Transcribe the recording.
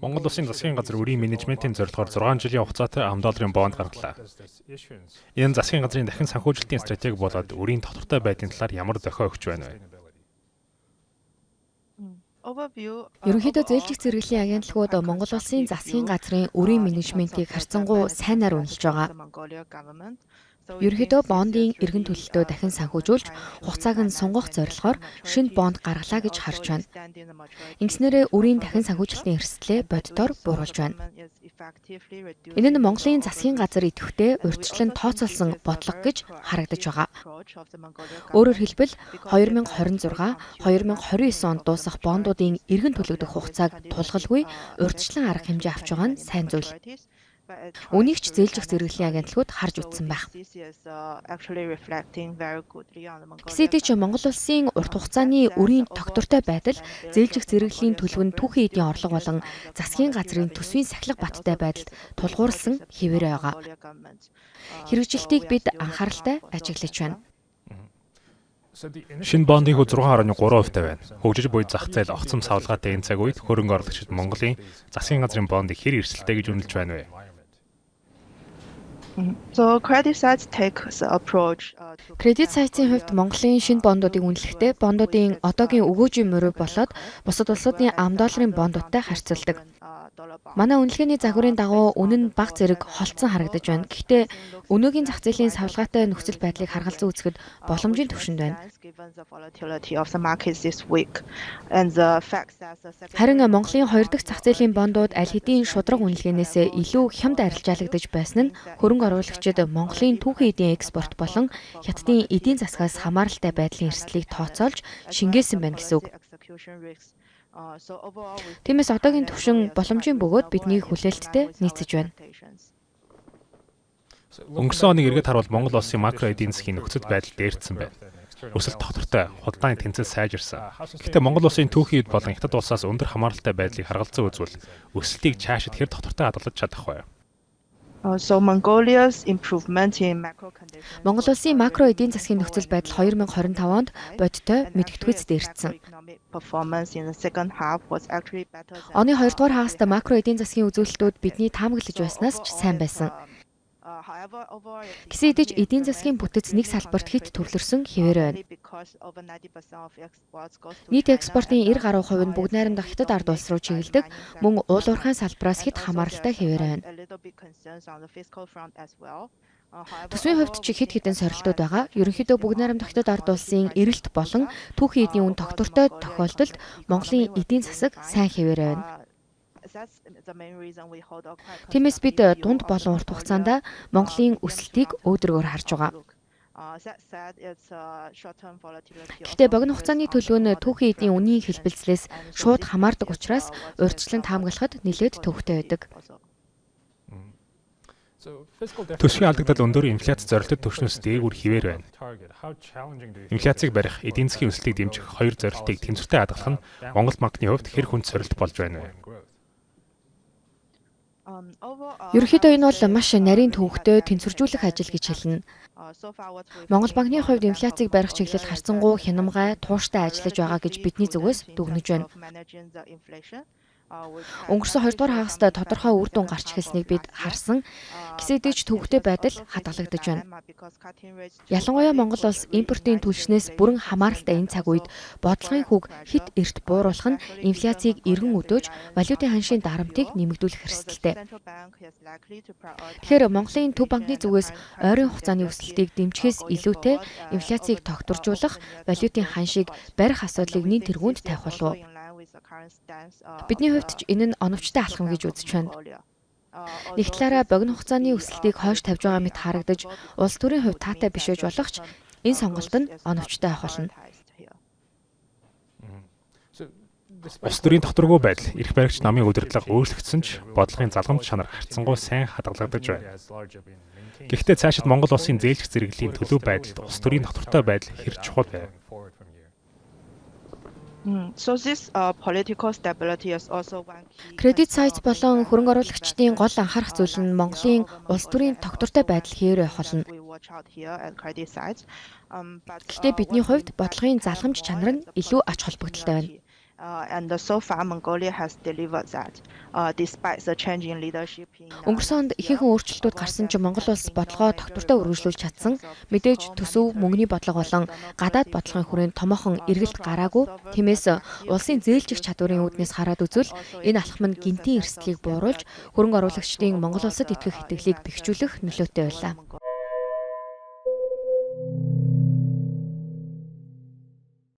Монгол Улсын засгийн газар үрийн менежментийн зорилгоор 6 жилийн хугацаатай $10 бонд гаргалаа. Энэ засгийн газрын дахин санхүүжилтийн стратеги болоод үрийн тодорхой байдлын талаар ямар зохио өгч байна вэ? Ерөнхийдөө зээлжих зэрэглэлийн агентлагууд Монгол Улсын засгийн газрын үрийн менежментийг харьцангуй сайнаар үнэлж байгаа. Ерөнхийдөө бондын эргэн төлөлтөө дахин санхүүжүүлж, хугацааг нь сунгах зорилгоор шинэ бонд гаргалаа гэж харж байна. Ингэснээрээ үрийн дахин санхүүжилтийн эрсдлээ боддоор бууруулж байна. Энэ нь Монголын засгийн газар идэвхтэй урьдчилан тооцоолсон бодлого гэж харагдаж байгаа. Өөрөөр хэлбэл 2026-2029 онд дуусах бондуудын эргэн төлөгдөх хугацааг тулгалгүй урьдчилан арга хэмжээ авч байгаа нь сайн зүйл. Үнийг ч зээлжих зэрэглэлийн агентлагууд харж үзсэн байх. Гэсэдээ ч Монгол Улсын урт хугацааны үрийн тогтвортой байдал, зээлжих зэрэглэлийн төлөв нь түүхийн эдийн орлого болон засгийн газрын төсвийн сахилга баттай байдалд тулгуурласан хэвээрээ байгаа. Хэрэгжилтийг бид анхааралтай ажиглаж байна. Шинэ бондын хүү 6.3% байна. Хөгжиж буй зах зээл огцом савлгаатай энэ цаг үед хөрөнгө оруулагчид Монголын засгийн газрын бондыг хэр эрсдэлтэй гэж үнэлж байна вэ? Credit сайтын хувьд Монголын шинэ бондуудыг үнэлэхдээ бондуудын одоогийн өгөөжийн мөрөө болоод бусад улсуудын $10 бондуудтай харьцуулдаг. Манай үнэлгээний загварын дагуу үнэ нь бага зэрэг холдсон харагдаж байна. Гэхдээ өнөөгийн зах зээлийн савлгаатай нөхцөл байдлыг харгалзан үзэхэд боломжийн түвшинд байна. Харин Монголын 2 дахь зах зээлийн бондууд аль хэдийн шударга үнэлгээнээс илүү хямд арилжаалагдаж байсан нь хөрөнгө оруулагчид Монголын түүхийн эдийн экспорт болон хятадын эдийн засгаас хамааралтай байдлын эрсдлийг тооцоолж шингээсэн байна гэсэн үг. Тиймээс одоогийн түвшин боломжийн бөгөөд бидний хүлээлттэй нийцэж байна. Өнгөрсөн оныг эргээд харуул Монгол Улсын макро эдийн засгийн нөхцөл байдал дээрдсэн байна. Өсөлт тогтвортой, худалдааны тэнцэл сайжирсан. Гэхдээ Монгол Улсын түүхийн эд болон хятад улсаас өндөр хамааралтай байдлыг харгалзан үзвэл өсөлтийг цаашид хэр тогтвортой хадгалж чадах вэ? Монгол Улсын макро эдийн засгийн нөхцөл байдал 2025 онд бодиттой мэдэгдэхүйц дээрдсэн. Оны 2 дугаар хагаст макро эдийн засгийн үзүүлэлтүүд бидний таамаглаж байснаас ч сайн байсан. Гэсэдэж эдийн засгийн бүтэц нэг салбарт хэд төрлөрсөн хэвээр байна. Нийт экспортын 90% нь бүгд найрамдах хятад ард улс руу чиглэдэг, мөн уул уурхайн салбараас хэд хамааралтай хэвээр байна. Төсвийн хувьд ч хэд хэдэн сорилтууд байгаа. Ерөнхийдөө бүгд найрамдах хятад ард улсын эрэлт болон түүхийн эдийн үн тогтвортой тохиолдолд Монголын эдийн засаг сайн хэвээр байна. Тиймээс бид дунд болон урт хугацаанд Монголын өсөлтийг өөдрөгөөр харж байгаа. Гэхдээ богино хугацааны төлөв нь түүхийн эдийн үнийн хэлбэлцлээс шууд хамаардаг учраас урьдчилан таамаглахад нэлээд төвөгтэй байдаг. Төсвийн алдагдал өндөр, инфляц зорилттой түвшнээс дээгүүр хэвээр байна. Инфляцийг барих, эдийн засгийн өсөлтийг дэмжих хоёр зорилтыг тэнцвэртэй хадгалах нь Монгол банкны хувьд хэр хүнд сорилт болж байна вэ? Ерөнхийдөө энэ бол маш нарийн төвөгтэй тэнцвэржүүлэх ажил гэж хэлнэ. Монгол банкны хувьд инфляцийг барих чиглэл харьцангуй хянамгай, тууштай ажиллаж байгаа гэж бидний зүгээс дүгнэж байна. Өнгөрсөн 2 дугаар хагаст тодорхой үр дүн гарч эхэлснийг бид харсан. Гэсэдээ ч төвөгтэй байдал хадгалагдаж байна. Ялангуяа Монгол улс импортын түлшнээс бүрэн хамааралтай энэ цаг үед бодлогын хүүг хит эрт бууруулах нь инфляцийг эргэн өдөөж валютын ханшийн дарамтыг нэмэгдүүлэх эрсдэлтэй. Тэгэхээр Монголын төв банкны зүгээс ойрын хугацааны өсөлтийг дэмжихээс илүүтэй инфляцийг тогтворжуулах, валютын ханшийг барих асуудлыг нэн тэргуунд тавих болов уу? Бидний хувьд ч энэ нь оновчтой алхам гэж үзэж байна. Нэг талаараа богино хугацааны өсөлтийг хойш тавьж байгаа мэт харагдаж, улс төрийн хувьд таатай биш байж болох ч энэ сонголт нь оновчтой авах болно. Улс төрийн тогтворгүй байдал, эрх баригч намын удирдлага өөрчлөгдсөн ч бодлогын залгамж чанар харьцангуй сайн хадгалагдаж байна. Гэхдээ цаашид Монгол улсын зээлжих зэрэглэлийн төлөв байдалд улс төрийн тогтвортой байдал хэр чухал вэ? Кредит сайт болон хөрөнгө оруулагчдын гол анхаарах зүйл нь Монголын улс төрийн тогтвортой байдал хэвээр байх болно. Гэхдээ бидний хувьд бодлогын залгамж чанар нь илүү ач холбогдолтой байна. And so far Mongolia has delivered that despite the changing leadership in Өнгөрсөн онд ихээхэн өөрчлөлтүүд гарсан ч Монгол улс бодлогоо тогтвортой үргэлжлүүлж чадсан. Мэдээж төсөв, мөнгөний бодлого болон гадаад бодлогын хүрээнд томоохон эргэлт гараагүй. Тиймээс улсын зээлжих чадварын үүднээс хараад үзвэл энэ алхам нь гинтийн эрсдлийг бууруулж хөрөнгө оруулагчдын Монгол улсад итгэх итгэлийг бэхжүүлэх нөлөөтэй байлаа.